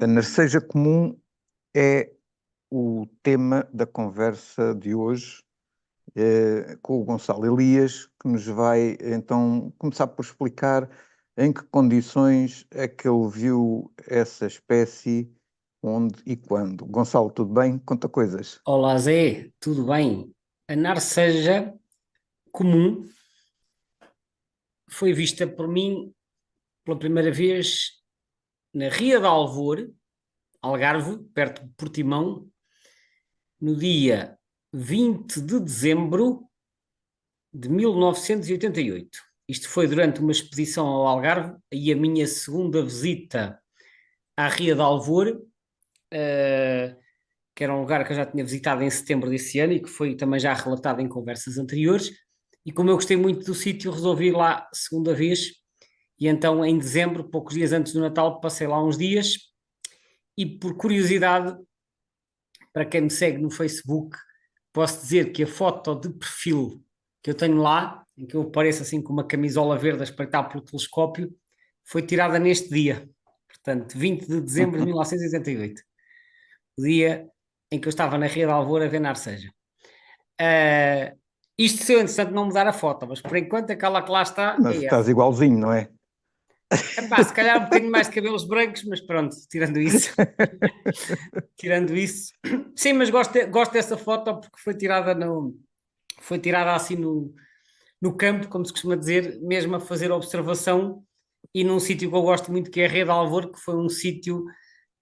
A narceja comum é o tema da conversa de hoje, com o Gonçalo Elias, que nos vai então começar por explicar em que condições é que ele viu essa espécie, onde e quando. Gonçalo, tudo bem? Conta coisas. Olá Zé, tudo bem? A narceja comum foi vista por mim pela primeira vez na Ria de Alvor, Algarve, perto de Portimão, no dia 20 de dezembro de 1988. Isto foi durante uma expedição ao Algarve e a minha segunda visita à Ria de Alvor, que era um lugar que eu já tinha visitado em setembro desse ano e que foi também já relatado em conversas anteriores. E como eu gostei muito do sítio, resolvi ir lá segunda vez. E então, em dezembro, poucos dias antes do Natal, passei lá uns dias. E por curiosidade, para quem me segue no Facebook, posso dizer que a foto de perfil que eu tenho lá, em que eu apareço assim com uma camisola verde a espreitar pelo telescópio, foi tirada neste dia. Portanto, 20 de dezembro de 1988. O dia em que eu estava na Ria de Alvor a ver Narceja. Isto se eu, entretanto, não mudar a foto, mas por enquanto aquela que lá está Mas é estás essa. igualzinho, não é? Epá, se calhar um bocadinho mais de cabelos brancos, mas pronto, tirando isso, tirando isso. Sim, mas gosto dessa foto porque foi tirada assim no campo, como se costuma dizer, mesmo a fazer observação e num sítio que eu gosto muito, que é a Rede Alvor, que foi um sítio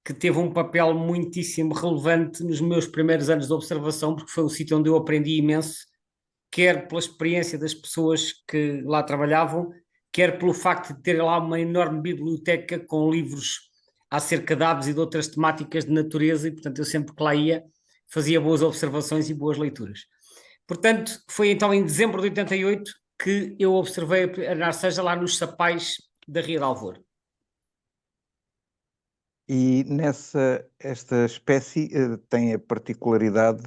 que teve um papel muitíssimo relevante nos meus primeiros anos de observação, porque foi um sítio onde eu aprendi imenso, quer pela experiência das pessoas que lá trabalhavam, quer pelo facto de ter lá uma enorme biblioteca com livros acerca de aves e de outras temáticas de natureza, e portanto eu sempre que lá ia fazia boas observações e boas leituras. Portanto, foi então em dezembro de 88 que eu observei a narceja lá nos sapais da Ria de Alvor. E esta espécie tem a particularidade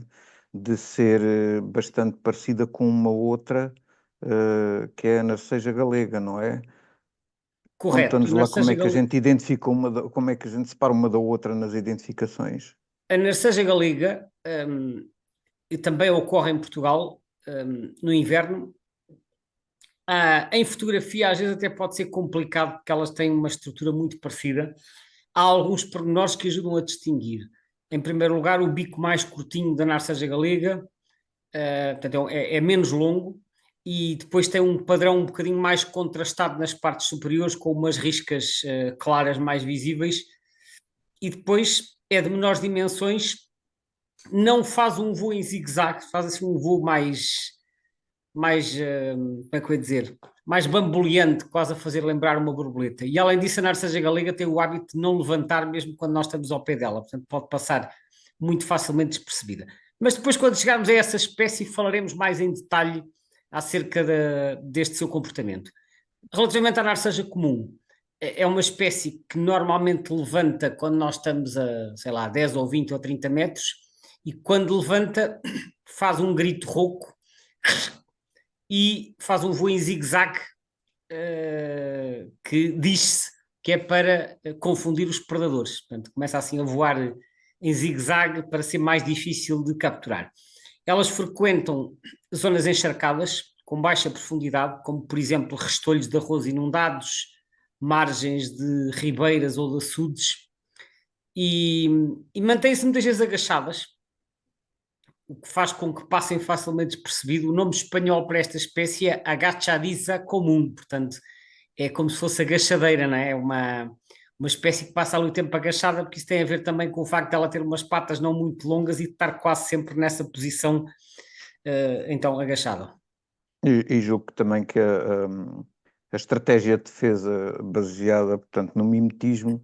de ser bastante parecida com uma outra, que é a narceja galega, não é? Correto, Conta-nos lá como é que a gente identifica como é que a gente separa uma da outra nas identificações. a narceja galega e também ocorre em Portugal no inverno. Em fotografia, às vezes até pode ser complicado porque elas têm uma estrutura muito parecida. Há alguns pormenores que ajudam a distinguir. Em primeiro lugar, o bico mais curtinho da narceja galega, portanto, é menos longo, e depois tem um padrão um bocadinho mais contrastado nas partes superiores, com umas riscas claras mais visíveis, e depois é de menores dimensões, não faz um voo em zigue-zague, faz assim um voo mais, como é que eu ia dizer, mais bamboleante, quase a fazer lembrar uma borboleta. E além disso, a narceja galega tem o hábito de não levantar mesmo quando nós estamos ao pé dela, portanto pode passar muito facilmente despercebida. Mas depois, quando chegarmos a essa espécie, falaremos mais em detalhe acerca deste seu comportamento. Relativamente à narceja comum, é uma espécie que normalmente levanta quando nós estamos a, sei lá, 10 ou 20 ou 30 metros, e quando levanta faz um grito rouco e faz um voo em zigue-zague, que diz-se que é para confundir os predadores. Portanto, começa assim a voar em zigue-zague para ser mais difícil de capturar. Elas frequentam zonas encharcadas, com baixa profundidade, como por exemplo restolhos de arroz inundados, margens de ribeiras ou de açudes, e, e mantêm-se muitas vezes agachadas, o que faz com que passem facilmente despercebido. O nome espanhol para esta espécie é agachadiza comum, portanto, é como se fosse agachadeira, não é? É uma espécie que passa ali o tempo agachada, porque isso tem a ver também com o facto de ela ter umas patas não muito longas e de estar quase sempre nessa posição, então, agachada. E julgo que também que a estratégia de defesa baseada, portanto, no mimetismo,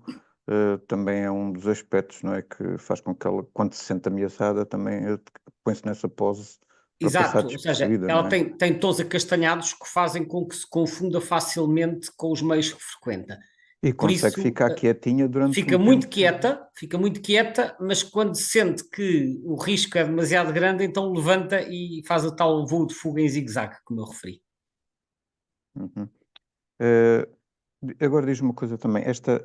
também é um dos aspectos, não é, que faz com que ela, quando se sente ameaçada, também põe-se nessa pose para passar Exato, ou seja, despercebida, não ela é? tem tons acastanhados que fazem com que se confunda facilmente com os meios que frequenta. E Por consegue isso, ficar quietinha durante um tempo. fica muito quieta, mas quando sente que o risco é demasiado grande, então levanta e faz o tal voo de fuga em zigue-zague, como eu referi. Uhum. Eh, Agora diz-me uma coisa também, esta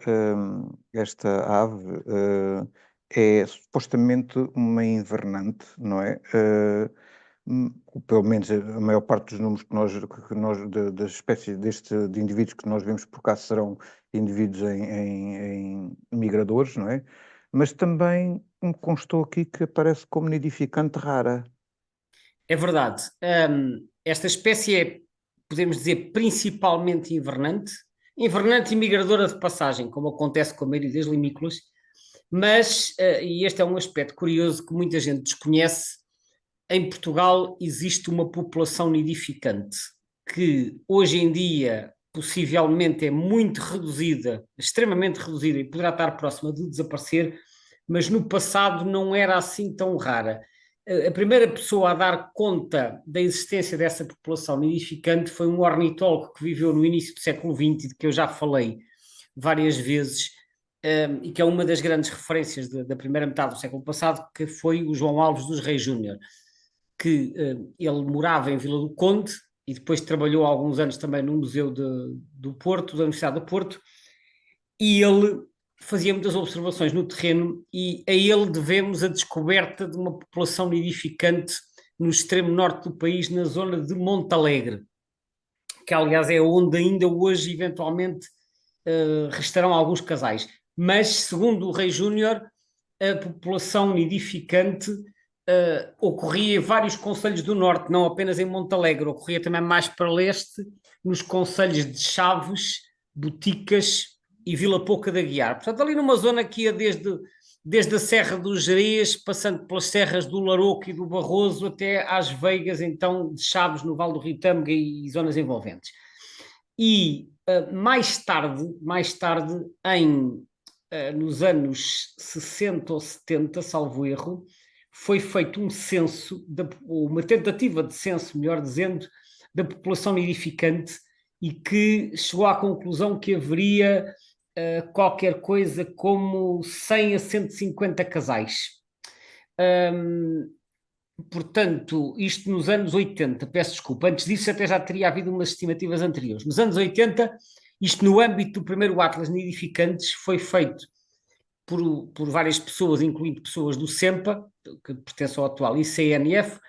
ave é supostamente uma invernante, não é? Pelo menos a maior parte dos números das espécies de indivíduos que nós vemos por cá serão indivíduos em migradores, não é? Mas também me constou aqui que aparece como nidificante rara. É verdade. Esta espécie é, podemos dizer, principalmente invernante, invernante e migradora de passagem, como acontece com a maioria das limícolas, mas, e este é um aspecto curioso que muita gente desconhece, em Portugal existe uma população nidificante que hoje em dia possivelmente é muito reduzida, extremamente reduzida e poderá estar próxima de desaparecer, mas no passado não era assim tão rara. A primeira pessoa a dar conta da existência dessa população nidificante foi um ornitólogo que viveu no início do século XX, de que eu já falei várias vezes, e que é uma das grandes referências da primeira metade do século passado, que foi o João Alves dos Reis Júnior, que ele morava em Vila do Conde e depois trabalhou há alguns anos também no Museu do Porto, da Universidade do Porto, e ele fazia muitas observações no terreno e a ele devemos a descoberta de uma população nidificante no extremo norte do país, na zona de Montalegre, que aliás é onde ainda hoje eventualmente restarão alguns casais. Mas, segundo o Rei Júnior, a população nidificante ocorria em vários concelhos do norte, não apenas em Montalegre, ocorria também mais para leste, nos concelhos de Chaves, Boticas e Vila Pouca da Guiar. Portanto, ali numa zona que ia desde a Serra do Gerês, passando pelas serras do Larouco e do Barroso, até às veigas, então, de Chaves, no Vale do Rio Tâmega e zonas envolventes. E mais tarde nos anos 60 ou 70, salvo erro, foi feito um censo, uma tentativa de censo, melhor dizendo, da população nidificante e que chegou à conclusão que haveria qualquer coisa como 100 a 150 casais. Portanto, isto nos anos 80, peço desculpa, antes disso até já teria havido umas estimativas anteriores. Nos anos 80, isto no âmbito do primeiro Atlas Nidificantes, foi feito por várias pessoas, incluindo pessoas do SEMPA, que pertence ao atual ICNF,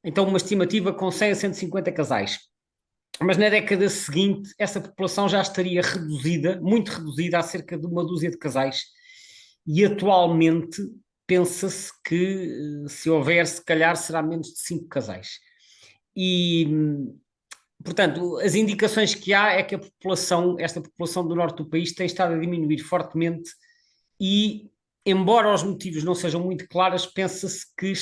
então uma estimativa com 100 a 150 casais. Mas na década seguinte, essa população já estaria reduzida, muito reduzida, a cerca de uma dúzia de casais. E atualmente pensa-se que, se houver, se calhar será menos de 5 casais. E, portanto, as indicações que há é que esta população do norte do país tem estado a diminuir fortemente e, embora os motivos não sejam muito claros, pensa-se que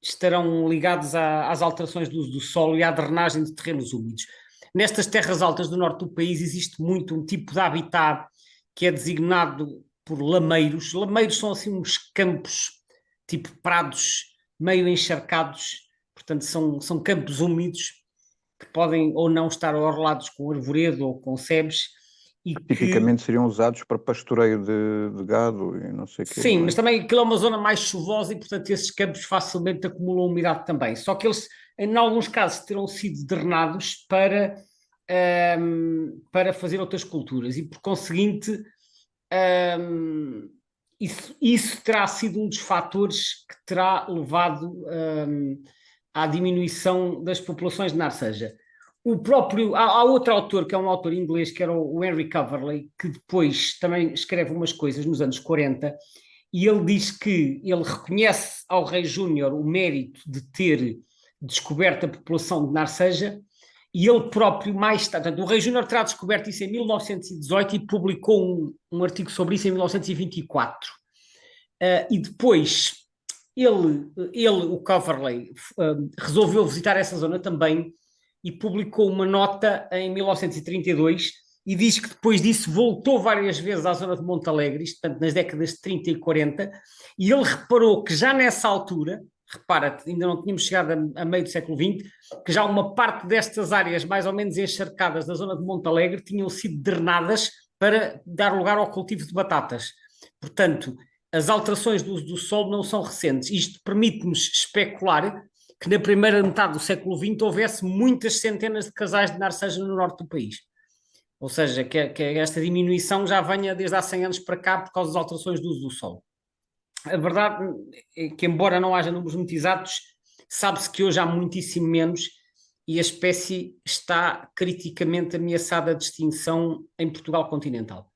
estarão ligados às alterações do uso do solo e à drenagem de terrenos úmidos. Nestas terras altas do norte do país existe muito um tipo de habitat que é designado por lameiros. Lameiros são assim uns campos, tipo prados, meio encharcados, portanto são campos úmidos que podem ou não estar orlados com arvoredo ou com sebes. E Tipicamente seriam usados para pastoreio de gado e não sei o quê, sim, não é? mas também aquilo é uma zona mais chuvosa e, portanto, esses campos facilmente acumulam umidade também. Só que eles, em alguns casos, terão sido drenados para fazer outras culturas e, por conseguinte, isso terá sido um dos fatores que terá levado à diminuição das populações de narceja. Há outro autor, que é um autor inglês, que era o Henry Coverley, que depois também escreve umas coisas nos anos 40, e ele diz que ele reconhece ao Rei Júnior o mérito de ter descoberto a população de narceja, e ele próprio mais tarde, portanto, o Rei Júnior terá descoberto isso em 1918 e publicou um artigo sobre isso em 1924. E depois o Coverley, resolveu visitar essa zona também e publicou uma nota em 1932 e diz que depois disso voltou várias vezes à zona de Montalegre, portanto nas décadas de 30 e 40, e ele reparou que já nessa altura, repara, ainda não tínhamos chegado a meio do século XX, que já uma parte destas áreas mais ou menos encharcadas da zona de Montalegre tinham sido drenadas para dar lugar ao cultivo de batatas. Portanto, as alterações do uso do solo não são recentes. Isto permite-nos especular que na primeira metade do século XX houvesse muitas centenas de casais de narceja no norte do país. ou seja, que esta diminuição já venha desde há 100 anos para cá por causa das alterações do uso do solo. A verdade é que, embora não haja números muito exatos, sabe-se que hoje há muitíssimo menos e a espécie está criticamente ameaçada de extinção em Portugal continental.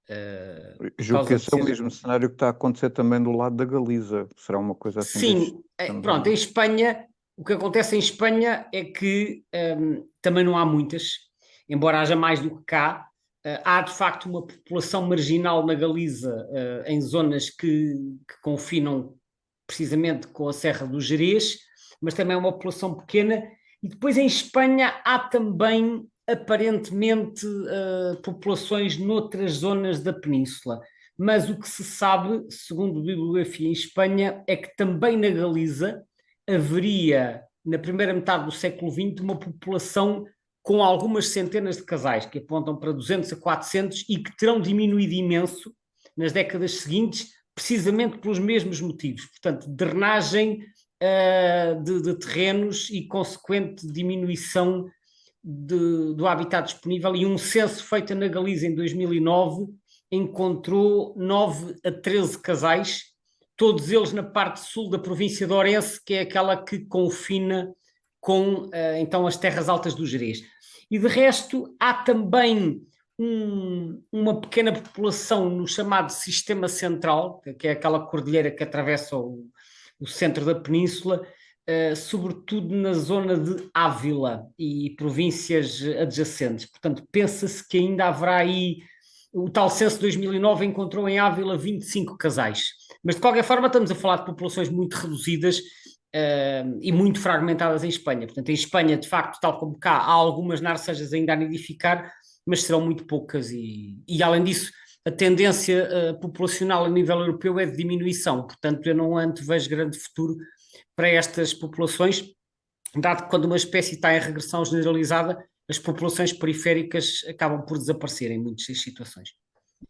Por Julgo que causa de esse é o ser... mesmo cenário que está a acontecer também do lado da Galiza. Será uma coisa assim desse Sim, pronto, em Espanha, o que acontece em Espanha é que também não há muitas, embora haja mais do que cá. Há de facto uma população marginal na Galiza, em zonas que confinam precisamente com a Serra do Gerês, mas também é uma população pequena. E depois em Espanha há também, aparentemente, populações noutras zonas da península. Mas o que se sabe, segundo a bibliografia em Espanha, é que também na Galiza haveria, na primeira metade do século XX, uma população com algumas centenas de casais, que apontam para 200 a 400 e que terão diminuído imenso nas décadas seguintes, precisamente pelos mesmos motivos. Portanto, drenagem de terrenos e consequente diminuição do habitat disponível. E um censo feito na Galiza em 2009 encontrou 9 a 13 casais, todos eles na parte sul da província de Ourense, que é aquela que confina com então as terras altas do Gerês. E de resto há também uma pequena população no chamado Sistema Central, que é aquela cordilheira que atravessa o centro da península, sobretudo na zona de Ávila e províncias adjacentes. Portanto, pensa-se que ainda haverá aí, o tal censo de 2009 encontrou em Ávila 25 casais. Mas, de qualquer forma, estamos a falar de populações muito reduzidas e muito fragmentadas em Espanha. Portanto, em Espanha, de facto, tal como cá, há algumas narcejas ainda a nidificar, mas serão muito poucas e além disso, a tendência populacional a nível europeu é de diminuição. Portanto, eu não antevejo grande futuro para estas populações, dado que quando uma espécie está em regressão generalizada, as populações periféricas acabam por desaparecer em muitas situações.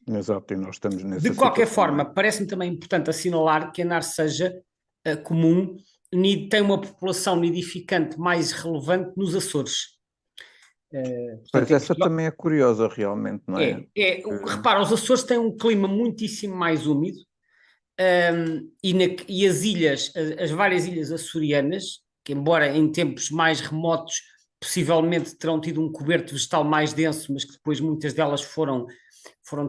Exato, e nós estamos nessa De qualquer situação. forma, parece-me também importante assinalar que a narceja comum tem uma população nidificante mais relevante nos Açores. Pois essa também é curiosa realmente, não é? Repara, os Açores têm um clima muitíssimo mais úmido e as ilhas, as várias ilhas açorianas, que embora em tempos mais remotos possivelmente terão tido um coberto vegetal mais denso, mas que depois muitas delas foram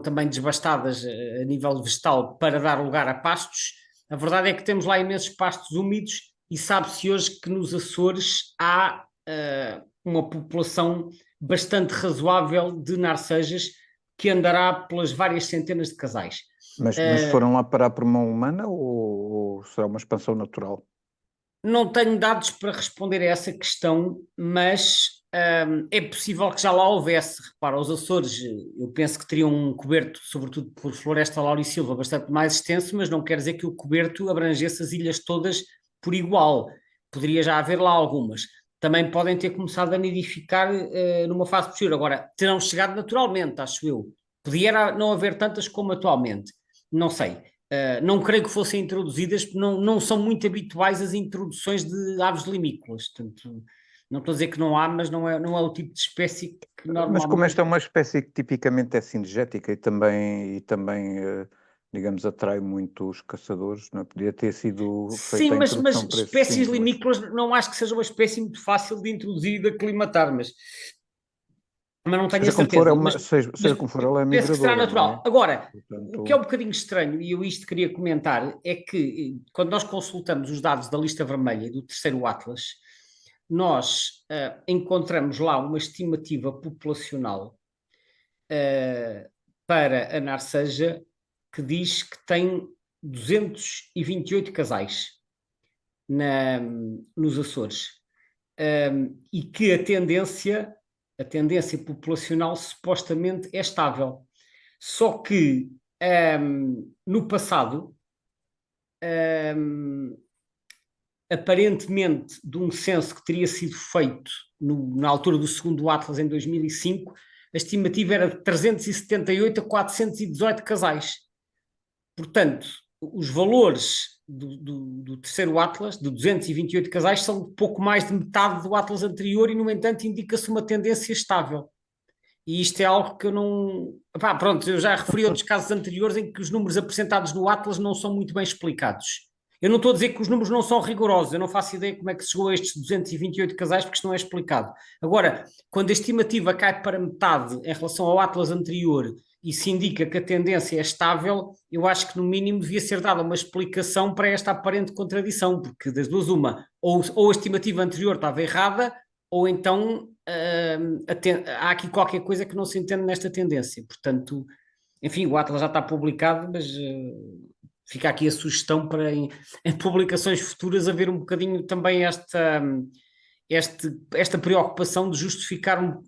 também desbastadas a nível vegetal para dar lugar a pastos. A verdade é que temos lá imensos pastos úmidos e sabe-se hoje que nos Açores há uma população bastante razoável de narcejas que andará pelas várias centenas de casais. Mas foram lá parar por mão humana ou será uma expansão natural? Não tenho dados para responder a essa questão, mas é possível que já lá houvesse. Repara, os Açores, eu penso que teriam um coberto, sobretudo por floresta laurisilva, bastante mais extenso, mas não quer dizer que o coberto abrangesse as ilhas todas por igual. Poderia já haver lá algumas. Também podem ter começado a nidificar numa fase posterior. Agora, terão chegado naturalmente, acho eu. Podia não haver tantas como atualmente. Não sei. Não creio que fossem introduzidas, porque não são muito habituais as introduções de aves limícolas. Portanto, não estou a dizer que não há, mas não é o tipo de espécie que normalmente... Mas como esta é uma espécie que tipicamente é cinegética e também digamos, atrai muito os caçadores, não é? Podia ter sido feita a introdução para esses espécies fins, limícolas não acho que seja uma espécie muito fácil de introduzir e de aclimatar, mas não tenho a certeza. Seja como for, ela é penso que será migradora, não natural. é? Agora, Portanto... o que é um bocadinho estranho, e eu isto queria comentar, é que quando nós consultamos os dados da lista vermelha e do terceiro Atlas, nós encontramos lá uma estimativa populacional para a narceja que diz que tem 228 casais nos Açores e que a tendência populacional supostamente é estável. Só que no passado, aparentemente, de um censo que teria sido feito na altura do segundo Atlas, em 2005, a estimativa era de 378 a 418 casais. Portanto, os valores do terceiro Atlas, de 228 casais, são pouco mais de metade do Atlas anterior e, no entanto, indica-se uma tendência estável. E isto é algo que eu não. Pá, pronto, eu já referi outros casos anteriores em que os números apresentados no Atlas não são muito bem explicados. Eu não estou a dizer que os números não são rigorosos, eu não faço ideia como é que se chegou a estes 228 casais, porque isto não é explicado. Agora, quando a estimativa cai para metade em relação ao Atlas anterior e se indica que a tendência é estável, eu acho que no mínimo devia ser dada uma explicação para esta aparente contradição, porque das duas, uma, ou a estimativa anterior estava errada, ou então há aqui qualquer coisa que não se entende nesta tendência. Portanto, enfim, o Atlas já está publicado, mas fica aqui a sugestão para em publicações futuras haver um bocadinho também esta preocupação de justificar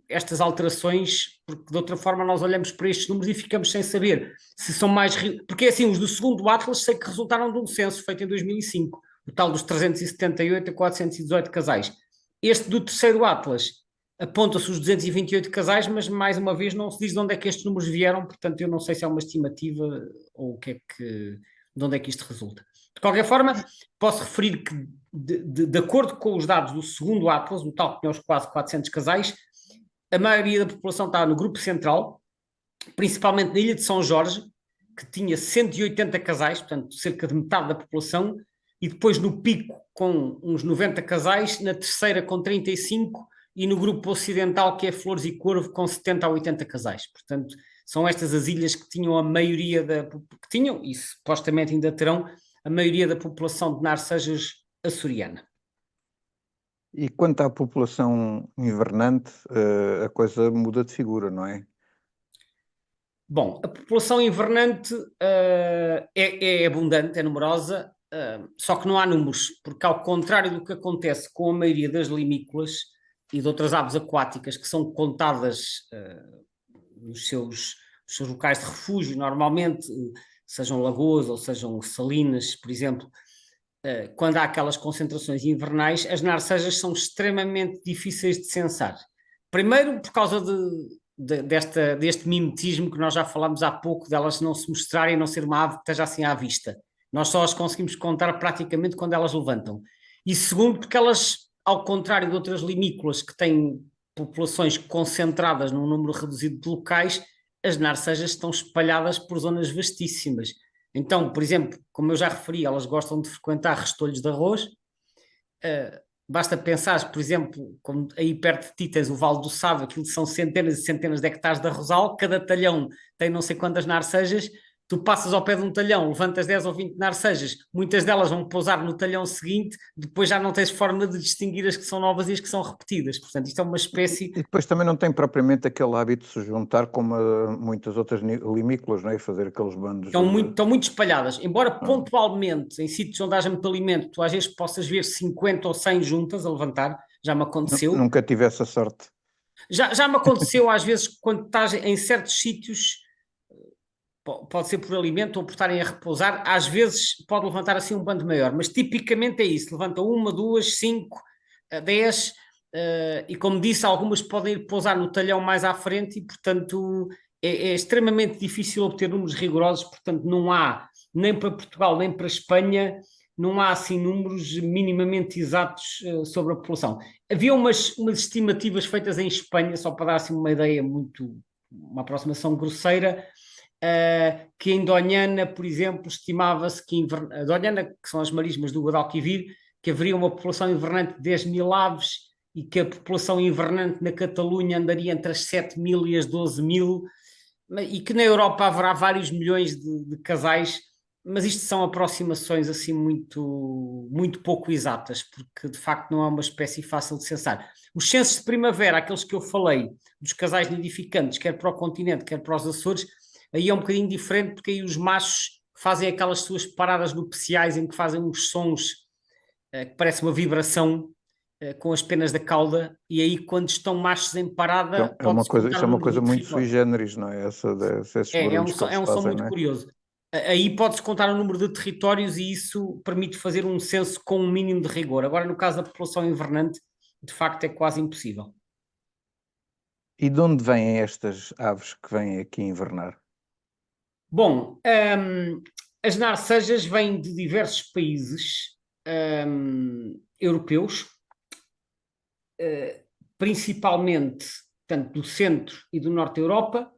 estas alterações, porque de outra forma nós olhamos para estes números e ficamos sem saber se são mais. Porque assim, os do segundo Atlas sei que resultaram de um censo feito em 2005, o tal dos 378 a 418 casais. Este do terceiro Atlas aponta-se os 228 casais, mas mais uma vez não se diz de onde é que estes números vieram, portanto eu não sei se é uma estimativa ou o que é que, de onde é que isto resulta. De qualquer forma, posso referir que, de acordo com os dados do segundo Atlas, o tal que tinha os quase 400 casais, a maioria da população está no grupo central, principalmente na ilha de São Jorge, que tinha 180 casais, portanto cerca de metade da população, e depois no pico com uns 90 casais, na terceira com 35 e no grupo ocidental, que é Flores e Corvo, com 70 a 80 casais. Portanto, são estas as ilhas que tinham a maioria que tinham, e supostamente ainda terão, a maioria da população de Narcejas açoriana. E quanto à população invernante, a coisa muda de figura, não é? Bom, a população invernante é abundante, é numerosa, só que não há números, porque ao contrário do que acontece com a maioria das limícolas e de outras aves aquáticas que são contadas nos seus locais de refúgio, normalmente, sejam lagoas ou sejam salinas, por exemplo, quando há aquelas concentrações invernais, as narcejas são extremamente difíceis de censar. Primeiro, por causa deste mimetismo que nós já falámos há pouco, delas não se mostrarem e não ser uma ave que esteja assim à vista. Nós só as conseguimos contar praticamente quando elas levantam. E segundo, porque elas, ao contrário de outras limícolas que têm populações concentradas num número reduzido de locais, as narcejas estão espalhadas por zonas vastíssimas. Então, por exemplo, como eu já referi, elas gostam de frequentar restolhos de arroz. Basta pensar, por exemplo, como aí perto de ti tens o Vale do Sado, aquilo são centenas e centenas de hectares de arrozal, cada talhão tem não sei quantas narcejas, tu passas ao pé de um talhão, levantas 10 ou 20 narcejas, muitas delas vão pousar no talhão seguinte, depois já não tens forma de distinguir as que são novas e as que são repetidas. Portanto, isto é uma espécie... E depois também não tem propriamente aquele hábito de se juntar como muitas outras limícolas, não é? Fazer aqueles bandos. Estão muito espalhadas, embora pontualmente, em sítios onde haja muito alimento, tu às vezes possas ver 50 ou 100 juntas a levantar, já me aconteceu. Nunca tive essa sorte. Já me aconteceu às vezes quando estás em certos sítios, pode ser por alimento ou por estarem a repousar, às vezes pode levantar assim um bando maior, mas tipicamente é isso, levanta uma, duas, cinco, 10, e como disse, algumas podem ir pousar no talhão mais à frente e portanto é extremamente difícil obter números rigorosos, portanto não há, nem para Portugal nem para Espanha, não há assim números minimamente exatos sobre a população. Havia umas estimativas feitas em Espanha, só para dar assim uma ideia uma aproximação grosseira, que em Doñana, por exemplo, estimava-se que a Doñana, que são as marismas do Guadalquivir, que haveria uma população invernante de 10 mil aves e que a população invernante na Catalunha andaria entre as 7 mil e as 12 mil, e que na Europa haverá vários milhões de casais, mas isto são aproximações assim muito, muito pouco exatas, porque de facto não é uma espécie fácil de censar. Os censos de primavera, aqueles que eu falei, dos casais nidificantes, quer para o continente, quer para os Açores, aí é um bocadinho diferente, porque aí os machos fazem aquelas suas paradas nupciais em que fazem uns sons que parece uma vibração com as penas da cauda, e aí quando estão machos em parada É uma coisa, isso é uma coisa muito sui território. generis, não é? Esses barulhos que eles Um som fazem, muito não é? curioso. Aí pode-se contar o número de territórios e isso permite fazer um censo com um mínimo de rigor. Agora, no caso da população invernante, de facto é quase impossível. E de onde vêm estas aves que vêm aqui invernar? Bom, as narcejas vêm de diversos países europeus, principalmente portanto, do centro e do norte da Europa,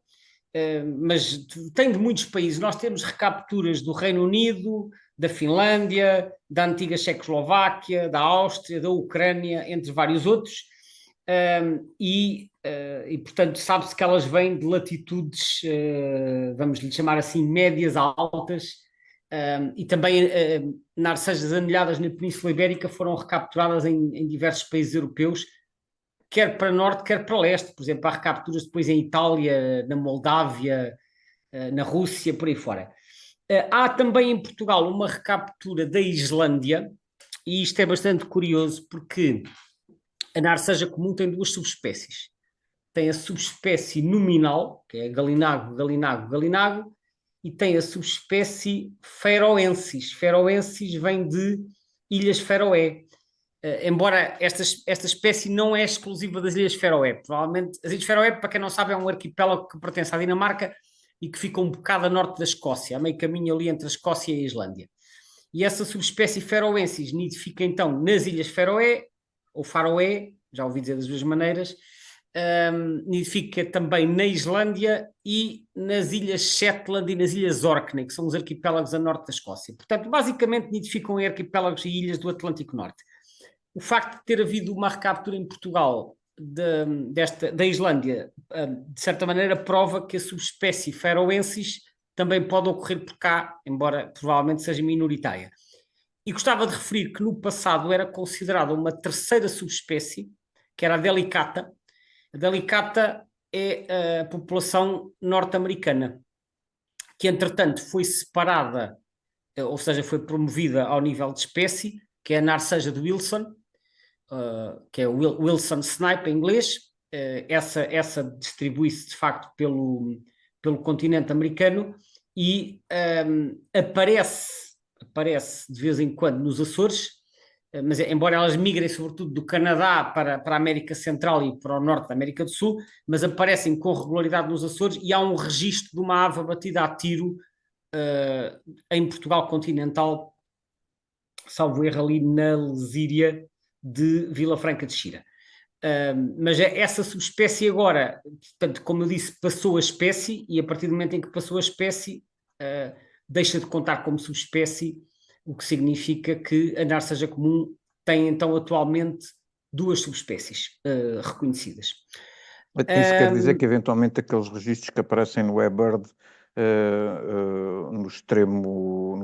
mas tem de muitos países. Nós temos recapturas do Reino Unido, da Finlândia, da antiga Checoslováquia, da Áustria, da Ucrânia, entre vários outros, e portanto sabe-se que elas vêm de latitudes, vamos lhe chamar assim, médias a altas, e também narcejas anilhadas na Península Ibérica foram recapturadas em diversos países europeus, quer para norte, quer para leste. Por exemplo, há recapturas depois em Itália, na Moldávia, na Rússia, por aí fora. Há também em Portugal uma recaptura da Islândia, e isto é bastante curioso porque a narceja comum tem duas subespécies. Tem a subespécie nominal, que é galinago, galinago, galinago, e tem a subespécie feroensis. Feroensis vem de Ilhas Feroé. Embora esta espécie não é exclusiva das Ilhas Feroé. Provavelmente, as Ilhas Feroé, para quem não sabe, é um arquipélago que pertence à Dinamarca e que fica um bocado a norte da Escócia, a meio caminho ali entre a Escócia e a Islândia. E essa subespécie feroensis nidifica então nas Ilhas Feroé, ou Faroé, já ouvi dizer das duas maneiras, nidifica também na Islândia e nas Ilhas Shetland e nas Ilhas Orkney, que são os arquipélagos a norte da Escócia. Portanto, basicamente nidificam em arquipélagos e ilhas do Atlântico Norte. O facto de ter havido uma recaptura em Portugal da Islândia, de certa maneira, prova que a subespécie feroensis também pode ocorrer por cá, embora provavelmente seja minoritária. E gostava de referir que no passado era considerada uma terceira subespécie, que era a delicata. A delicata é a população norte-americana, que entretanto foi separada, ou seja, foi promovida ao nível de espécie, que é a narceja de Wilson, que é o Wilson Snipe em inglês. Essa distribui-se de facto pelo continente americano e aparece de vez em quando nos Açores, mas embora elas migrem sobretudo do Canadá para a América Central e para o norte da América do Sul, mas aparecem com regularidade nos Açores, e há um registro de uma ave batida a tiro em Portugal continental, salvo erro ali na Lesíria de Vila Franca de Xira. Mas essa subespécie agora, portanto, como eu disse, passou a espécie, e a partir do momento em que passou a espécie, deixa de contar como subespécie, o que significa que a narceja comum tem então atualmente duas subespécies reconhecidas. Isso quer dizer que eventualmente aqueles registros que aparecem no eBird no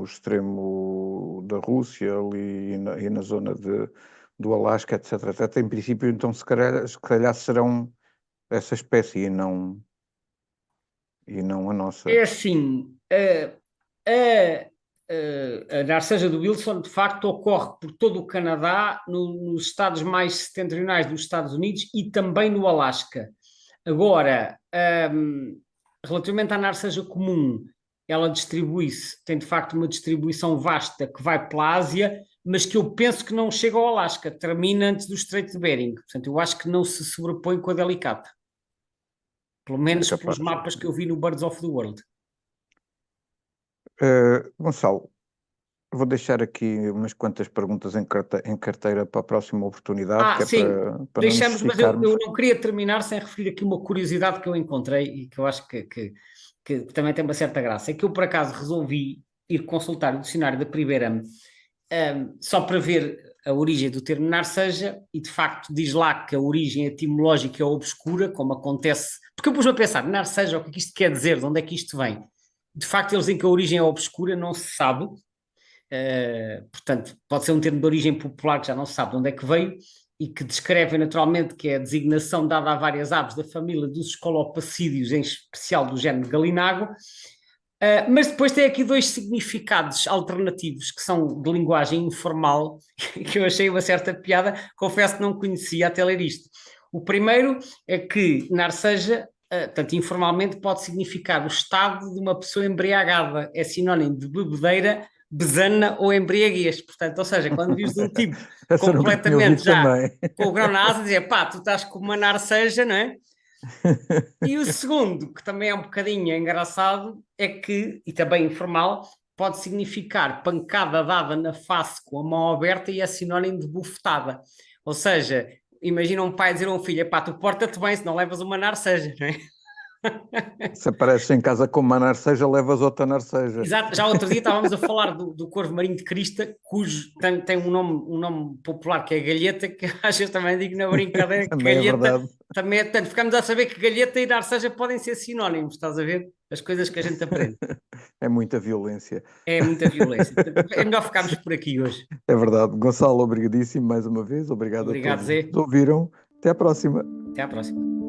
extremo da Rússia ali e na zona do Alasca, etc., etc., em princípio então se calhar serão essa espécie e não a nossa. É assim, a narceja do Wilson de facto ocorre por todo o Canadá, nos estados mais setentrionais dos Estados Unidos e também no Alasca. Agora, relativamente à narceja comum, ela distribui-se, tem de facto uma distribuição vasta que vai pela Ásia, mas que eu penso que não chega ao Alasca, termina antes do Estreito de Bering. Portanto, eu acho que não se sobrepõe com a delicata. Pelo menos pelos mapas que eu vi no Birds of the World. Gonçalo, vou deixar aqui umas quantas perguntas em carteira para a próxima oportunidade, que é sim, para deixamos, não mas eu não queria terminar sem referir aqui uma curiosidade que eu encontrei e que eu acho que também tem uma certa graça. É que eu, por acaso, resolvi ir consultar o dicionário da Primeira só para ver a origem do termo narceja, e de facto diz lá que a origem etimológica é obscura, como acontece, porque eu pus-me a pensar, narceja, o que é que isto quer dizer, de onde é que isto vem? De facto, eles dizem que a origem é obscura, não se sabe, portanto, pode ser um termo de origem popular que já não se sabe de onde é que veio, e que descreve naturalmente que é a designação dada a várias aves da família dos escolopacídeos, em especial do género galinago. Mas depois tem aqui dois significados alternativos que são de linguagem informal, que eu achei uma certa piada, confesso que não conhecia até ler isto. O primeiro é que narceja, tanto informalmente, pode significar o estado de uma pessoa embriagada, é sinónimo de bebedeira, besana ou embriaguez. Portanto, ou seja, quando vires de um tipo completamente já também. com o grão na asa, dizer, pá, tu estás com uma narceja, não é? E o segundo, que também é um bocadinho engraçado, é que, e também informal, pode significar pancada dada na face com a mão aberta e é sinónimo de bufetada. Ou seja, imagina um pai dizer a um filho: pá, tu porta-te bem, se não levas uma narceja, não é? Se apareces em casa com uma narceja, levas outra narceja. Exato, já outro dia estávamos a falar do corvo marinho de crista, cujo tem um nome popular que é galheta, que às vezes também digo na brincadeira que Também é galheta verdade. também é tanto. Ficamos a saber que galheta e narceja podem ser sinónimos, estás a ver? As coisas que a gente aprende. É muita violência. É muita violência. É melhor ficarmos por aqui hoje. É verdade. Gonçalo, obrigadíssimo mais uma vez. Obrigado a Obrigado, todos os que Zé. nos ouviram. Até à próxima. Até à próxima.